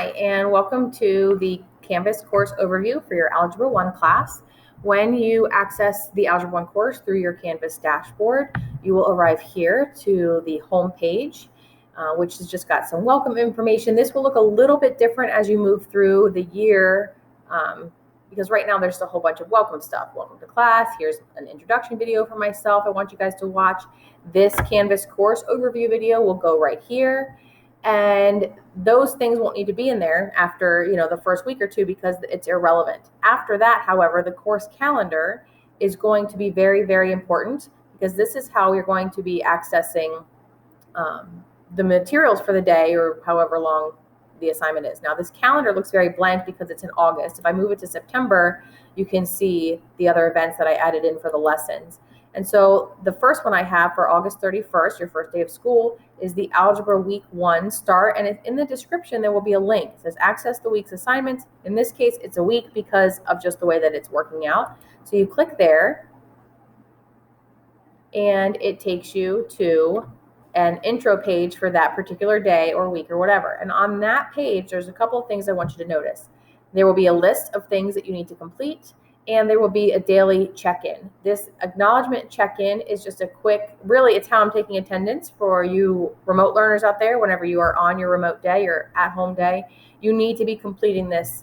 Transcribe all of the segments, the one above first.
Hi, and welcome to the Canvas course overview for your Algebra 1 class. When you access the Algebra 1 course through your Canvas dashboard, you will arrive here to the home page, which has just got some welcome information. This will look a little bit different as you move through the year, because right now there's a whole bunch of welcome stuff. Welcome to class. Here's an introduction video for myself. I want you guys to watch. This Canvas course overview video will go right here. And those things won't need to be in there after, the first week or two because it's irrelevant. After that, however, the course calendar is going to be very, very important because this is how you're going to be accessing the materials for the day or however long the assignment is. Now, this calendar looks very blank because it's in August. If I move it to September, you can see the other events that I added in for the lessons. And so the first one I have for August 31st, your first day of school, is the Algebra Week 1 start. And in the description, there will be a link. It says access the week's assignments. In this case, it's a week because of just the way that it's working out. So you click there, and it takes you to an intro page for that particular day or week or whatever. And on that page, there's a couple of things I want you to notice. There will be a list of things that you need to complete, and there will be a daily check-in. This acknowledgement check-in is just a quick, really, it's how I'm taking attendance for you remote learners out there. Whenever you are on your remote day or at-home day, you need to be completing this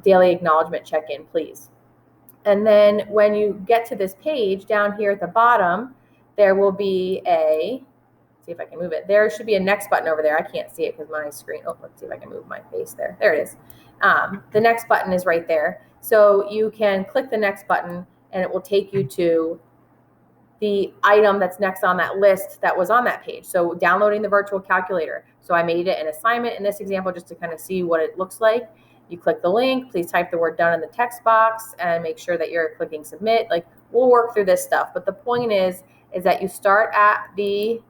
daily acknowledgement check-in, please. And then when you get to this page, down here at the bottom, there will be see if I can move it. There should be a next button over there. I can't see it because my screen, let's see if I can move my face there. There it is. The next button is right there. So you can click the next button and it will take you to the item that's next on that list that was on that page. So downloading the virtual calculator. So I made it an assignment in this example just to kind of see what it looks like. You click the link, please type the word done in the text box and make sure that you're clicking submit. Like, we'll work through this stuff. But the point is that you start at the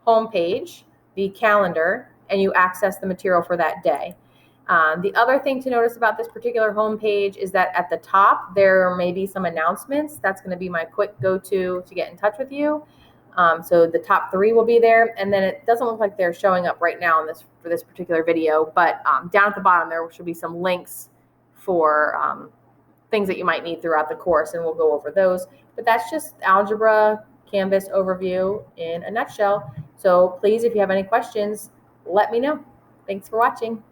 home page, the calendar, and you access the material for that day. The other thing to notice about this particular home page is that at the top, there may be some announcements. That's going to be my quick go-to to get in touch with you. So the top 3 will be there. And then it doesn't look like they're showing up right now for this particular video, but down at the bottom, there should be some links for things that you might need throughout the course, and we'll go over those. But that's just Algebra Canvas overview in a nutshell. So please, if you have any questions, let me know. Thanks for watching.